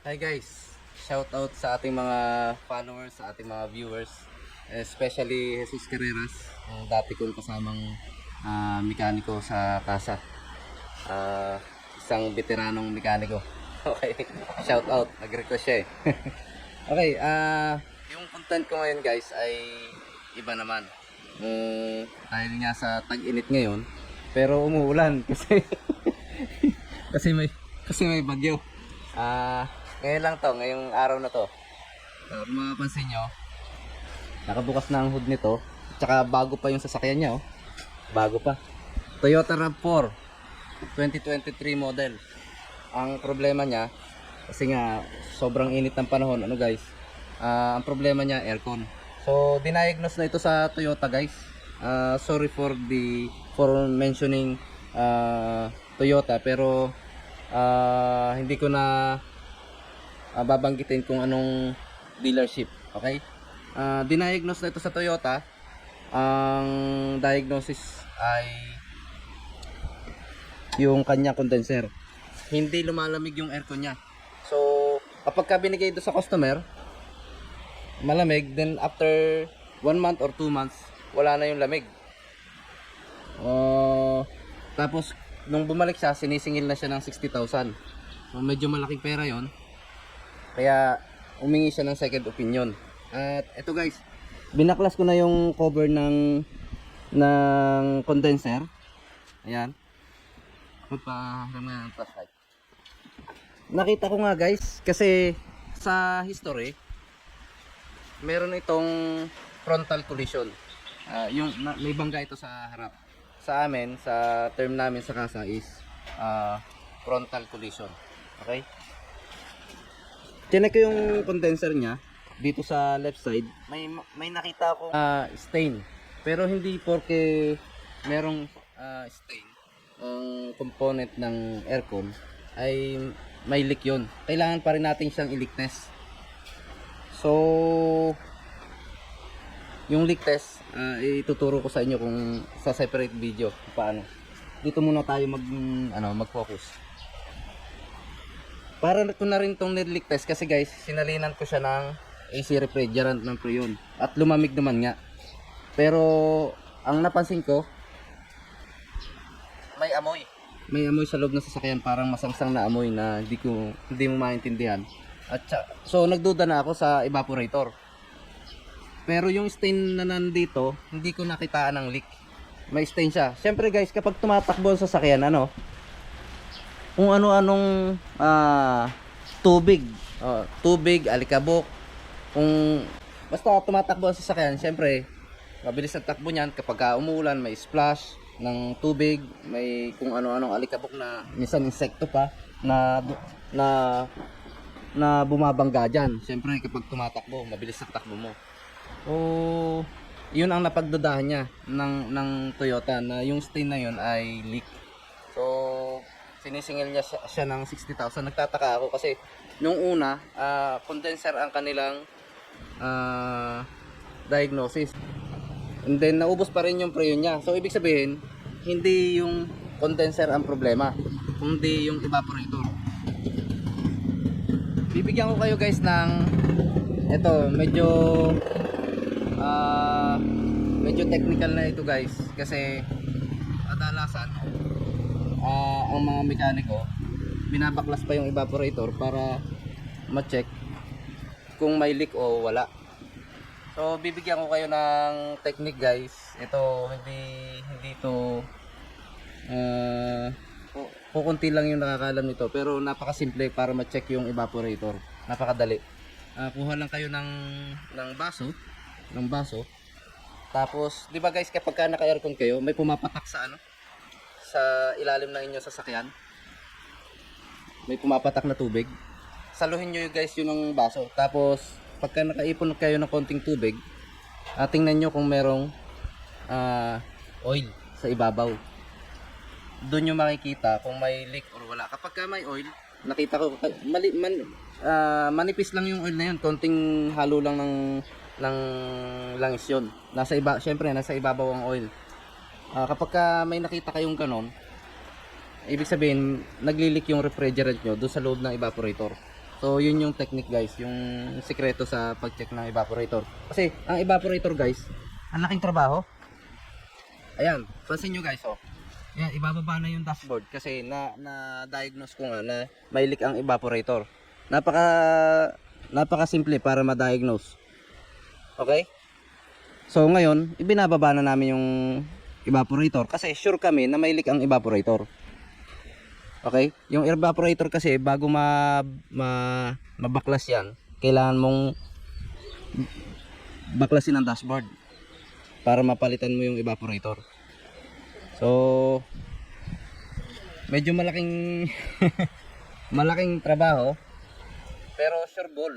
Hi guys, shout out sa ating mga followers, sa ating mga viewers, especially Jesus Carreras, ang dati kong kasamang mekaniko sa kasa. Isang veteranong mekaniko. Okay, shout out, nag-request siya eh. Okay, yung content ko ngayon guys ay iba naman. Dahil nga sa tag-init ngayon, pero umuulan kasi kasi may bagyo. Ah, Ngayon lang to, ngayong araw na to. Kung mapapansin nyo, nakabukas na ang hood nito. Tsaka bago pa yung sasakyan niya, oh. Bago pa. Toyota RAV4 2023 model. Ang problema niya, kasi nga sobrang init ng panahon, ano guys? Ang problema niya, aircon. So, diniagnose na ito sa Toyota, guys. Sorry for mentioning Toyota, pero hindi ko na babanggitin kung anong dealership. Okay, diniagnose na ito sa Toyota. Ang diagnosis ay yung kanyang condenser, hindi lumalamig yung aircon niya. So kapag ka binigay ito sa customer, malamig, then after 1 month or 2 months wala na yung lamig. Tapos nung bumalik siya, sinisingil na siya ng 60,000. So medyo malaking pera yon, kaya umingi siya ng second opinion. At eto guys, binaklas ko na yung cover ng condenser. Ayan. Magpaharap na ng flashlight. Nakita ko nga guys, kasi sa history meron itong frontal collision. May bangga ito sa harap. Sa amin, sa term namin sa kasa is frontal collision. Okay? Tinek ko yung condenser niya dito sa left side. May nakita akong stain. Pero hindi porke merong stain ang component ng aircon ay may leak yun. Kailangan pa rin natin siyang i-leak test. So yung leak test, ituturo ko sa inyo kung sa separate video kung paano. Dito muna tayo mag-focus. Para ko na rin tong leak test kasi guys, sinalinan ko siya ng AC refrigerant ng Freon at lumamig naman nga. Pero ang napansin ko, may amoy. May amoy sa loob ng sasakyan, parang masangsang na amoy na hindi mo maintindihan. So nagduda na ako sa evaporator. Pero yung stain na nandito, hindi ko nakitaan ng leak. May stain siya. Siyempre guys, kapag tumatakbo ang sasakyan, kung ano-anong tubig, alikabok, kung basta tumatakbo ang sasakyan, siyempre mabilis ang takbo niyan. Kapag umuulan, may splash ng tubig, may kung ano-anong alikabok na minsan insekto pa na bumabangga dyan. Siyempre kapag tumatakbo, mabilis ang takbo mo. Yun ang napagdudahan niya ng Toyota, na yung stain na yun ay leak. So sinisingil niya siya ng 60,000. Nagtataka ako kasi nung una, condenser ang kanilang diagnosis. And then naubos pa rin yung Freon niya. So ibig sabihin, hindi yung condenser ang problema, kundi yung evaporator. Bibigyan ko kayo guys ng medyo technical na ito guys, kasi kadalasan ang mga mekaniko binabaklas pa yung evaporator para ma-check kung may leak o wala. So bibigyan ko kayo ng technique guys. Ito hindi to kukunti lang yung nakakalam nito, pero napakasimple para ma-check yung evaporator. Napakadali. Kuha lang kayo ng baso. Tapos, 'di ba guys, kapag naka-aircon kayo, may pumapatak sa ilalim ng inyong sasakyan. May pumapatak na tubig. Saluhin nyo guys yun ng baso. Tapos pagka nakaipon kayo ng konting tubig, tingnan nyo kung merong oil sa ibabaw. Doon nyo makikita kung may leak or wala. Kapag ka may oil, nakita ko manipis lang yung oil na yun, konting halo lang ng langis yun. Syempre nasa ibabaw ang oil. Kapag may nakita kayong ganon, ibig sabihin naglilik yung refrigerant nyo doon sa loob ng evaporator. So yun yung technique guys, yung sikreto sa pag-check ng evaporator. Kasi ang evaporator guys, ang laking trabaho. Ayan, pansin nyo guys, oh. Ayan, ibababa na yung dashboard kasi na-diagnose ko nga na may leak ang evaporator. Napaka simple para ma-diagnose. Okay? So ngayon, ibinababa na namin yung evaporator kasi sure kami na may leak ang evaporator. Okay? Yung evaporator kasi bago mabaklas yan, kailangan mong baklasin ang dashboard para mapalitan mo yung evaporator. So medyo malaking malaking trabaho pero sure ball.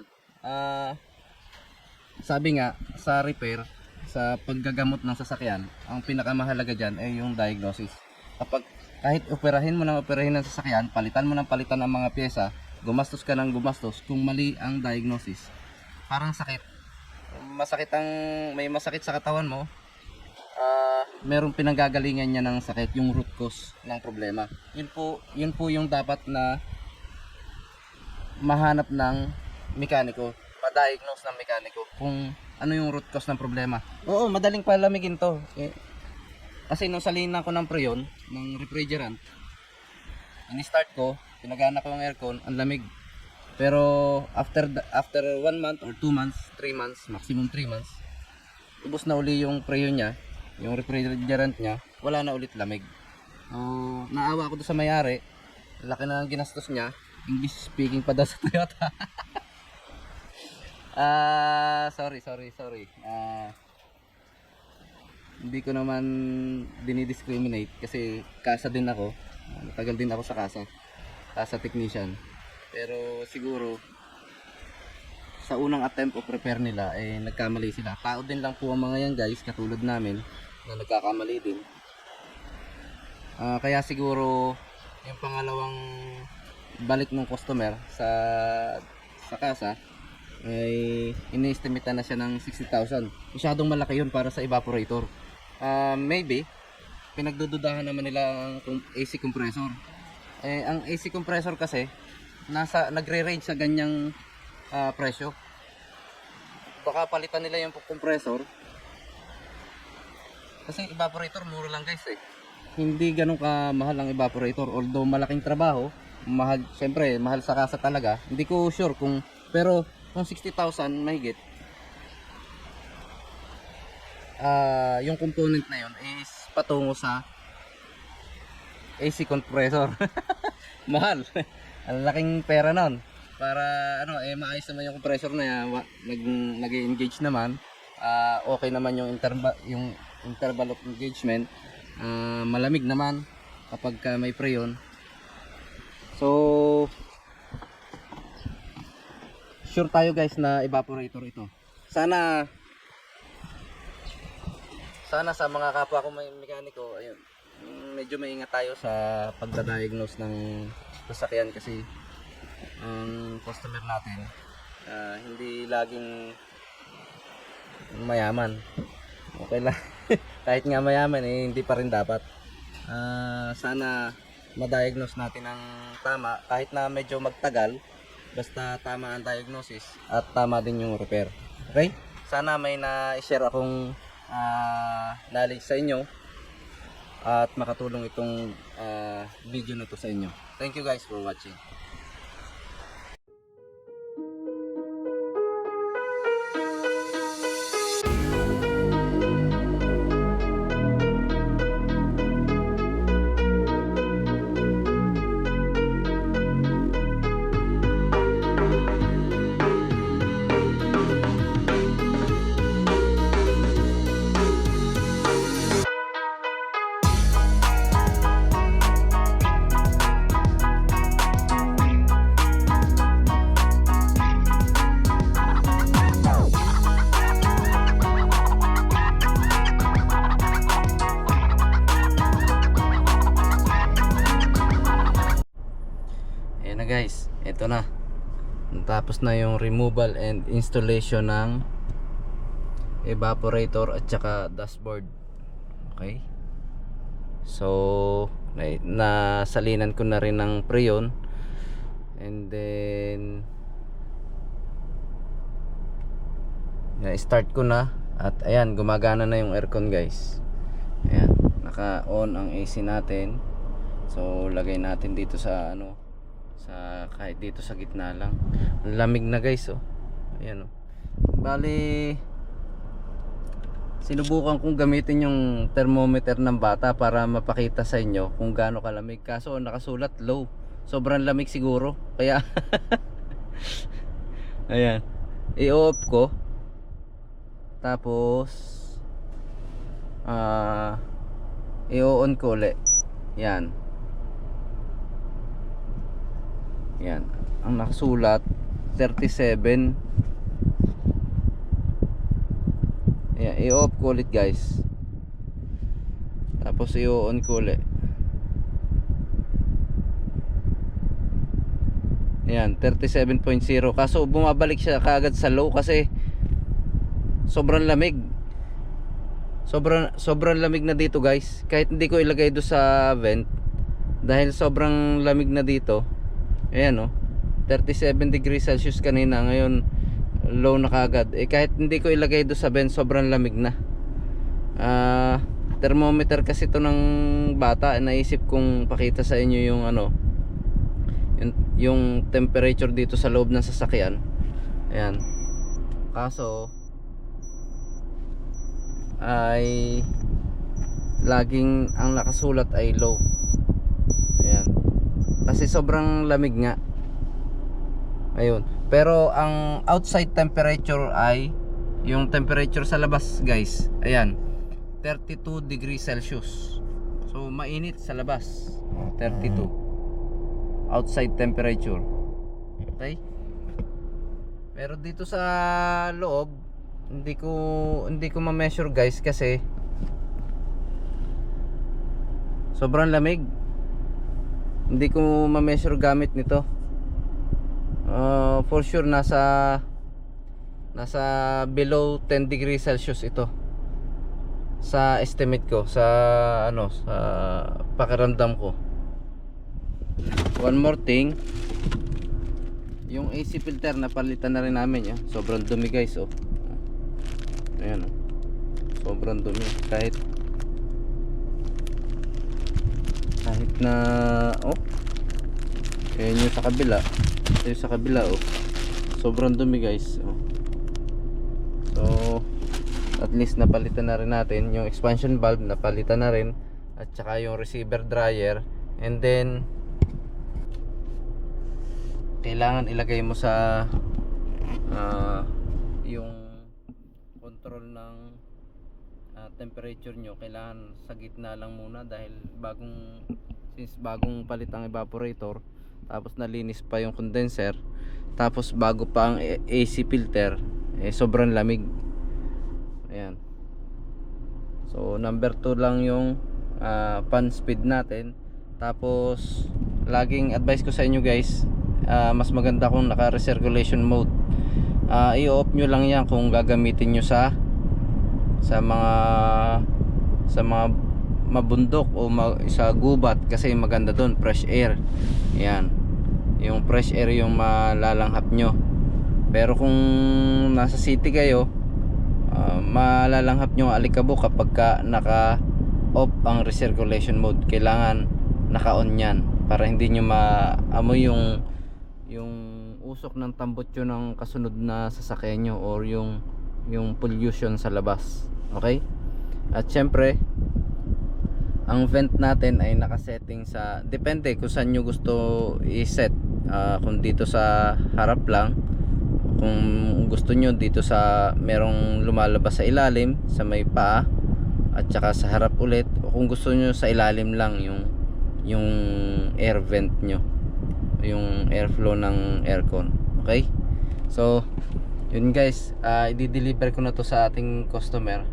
Sabi nga sa repair, sa paggagamot ng sasakyan, ang pinakamahalaga dyan ay yung diagnosis. Kapag kahit operahin mo ng operahin ng sasakyan, palitan mo ng palitan ang mga pyesa, gumastos ka ng gumastos, kung mali ang diagnosis, parang sakit. May masakit sa katawan mo, merong pinanggagalingan niya ng sakit, yung root cause ng problema. Yun po yung dapat na mahanap ng mekaniko, ma-diagnose ng mekaniko kung ano yung root cause ng problema. Oo, madaling palamigin to. Kasi nung salinan ko ng preyon, ng refrigerant, ini-start ko, pinagana ko yung aircon, ang lamig. Pero after 1 month or 2 months, 3 months, maximum 3 months, ubos na uli yung preyon niya, yung refrigerant niya, wala na ulit lamig. Naawa ako doon sa may-ari, laki na ang ginastos niya, English speaking pa daw sa Toyota. Sorry. Hindi ko naman dinidiscriminate kasi kasa din ako. Matagal din ako sa kasa technician. Pero siguro sa unang attempt o prepare nila nagkamali sila. Tao din lang po ang mga yan guys, katulad namin na nagkakamali din. Kaya siguro yung pangalawang balik ng customer sa kasa ay ini-estimate na siya ng 60,000. Masyadong malaki yun para sa evaporator. Maybe pinagdududahan naman nila ang AC compressor. Ang AC compressor kasi nagre-range sa ganyang presyo. Baka palitan nila yung compressor. Kasi evaporator mura lang guys Hindi ganun ka mahal ang evaporator, although malaking trabaho, syempre mahal sa kasa talaga. Hindi ko sure pero kung 60,000 mahigit, yung component na yun is patungo sa AC compressor. Mahal. Ang laking pera nun para maayos naman yung compressor na yan, nag-engage naman, okay naman yung interval of engagement, malamig naman kapag may preyon. So sure tayo guys na evaporator ito. Sana sa mga kapwa ko may mekaniko, ayun, medyo maingat tayo sa pagda-diagnose ng sasakyan kasi ang customer natin hindi laging mayaman. Okay lang. Kahit nga mayaman hindi pa rin dapat. Sana ma-diagnose natin ng tama kahit na medyo magtagal, basta tama ang diagnosis at tama din yung repair. Okay? Sana may na-share akong knowledge sa inyo at makatulong itong video na to sa inyo. Thank you guys for watching. Guys, ito na, tapos na yung removal and installation ng evaporator at saka dashboard. Okay, so nasalinan ko na rin ng preyon and then start ko na at ayan, gumagana na yung aircon guys. Ayan, naka-on ang AC natin. So lagay natin dito sa ano, sa kahit dito sa gitna lang. Ang lamig na guys oh. Ayan oh. Bali sinubukan kong gamitin yung thermometer ng bata para mapakita sa inyo kung gaano kalamig. Kaso nakasulat low. Sobrang lamig siguro. Kaya ayan. I-off ko. Tapos i-on ko ulit. Yan. Yan. Ang nakasulat 37. Yan, i-off ko ulit guys. Tapos i-on ko ulit. Yan, 37.0. Kaso bumabalik siya kaagad sa low kasi sobrang lamig. Sobrang lamig na dito guys. Kahit hindi ko ilagay do sa vent, dahil sobrang lamig na dito. Ayan oh, 37 degrees Celsius kanina, ngayon low na kaagad. Kahit hindi ko ilagay do sa vent, sobrang lamig na. Thermometer kasi to ng bata. Naisip kong pakita sa inyo yung ano, yung temperature dito sa loob ng sasakyan. Ayan. Kaso ay laging ang nakasulat ay low. Ayan. Kasi sobrang lamig nga. Ayun. Pero ang outside temperature ay yung temperature sa labas guys. Ayan. 32 degrees Celsius. So mainit sa labas. 32. Outside temperature. Okay? Pero dito sa loob hindi ko ma-measure guys kasi sobrang lamig. Hindi ko ma-measure gamit nito. For sure nasa below 10 degrees Celsius ito. Sa estimate ko, sa ano, sa pakiramdam ko. One more thing, yung AC filter napalitan na rin namin. Sobrang dumi guys oh. Ayan oh. Sobrang dumi. Kahit na oh. Ayan yung sa kabila. Ito yung sa kabila oh. Sobrang dumi guys oh. So at least napalitan na rin natin yung expansion valve, napalitan na rin, at saka yung receiver dryer. And then kailangan ilagay mo sa yung control ng temperature nyo, kailangan sa gitna lang muna dahil bagong palit ang evaporator, tapos nalinis pa yung condenser, tapos bago pa ang AC filter, sobrang lamig. Ayan. So number 2 lang yung fan speed natin. Tapos laging advice ko sa inyo guys, mas maganda kung naka recirculation mode. I-off nyo lang yan kung gagamitin nyo sa mga mabundok o sa gubat, kasi maganda doon, fresh air. Ayan. Yung fresh air yung malalanghap nyo. Pero kung nasa city kayo, malalanghap nyo ang alikabok kapag naka off ang recirculation mode. Kailangan naka-on yan para hindi nyo maamoy yung usok ng tambutso ng kasunod na sasakyan nyo or yung pollution sa labas. Okay? At syempre ang vent natin ay nakasetting sa, depende kung saan nyo gusto i-set. Kung dito sa harap lang, kung gusto nyo dito sa merong lumalabas sa ilalim sa may paa, at saka sa harap ulit, o kung gusto nyo sa ilalim lang yung air vent nyo, yung airflow ng aircon. Okay? So yun guys, i-deliver ko na to sa ating customer.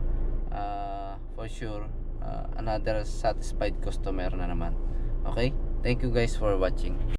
For sure, another satisfied customer na naman. Okay? Thank you guys for watching.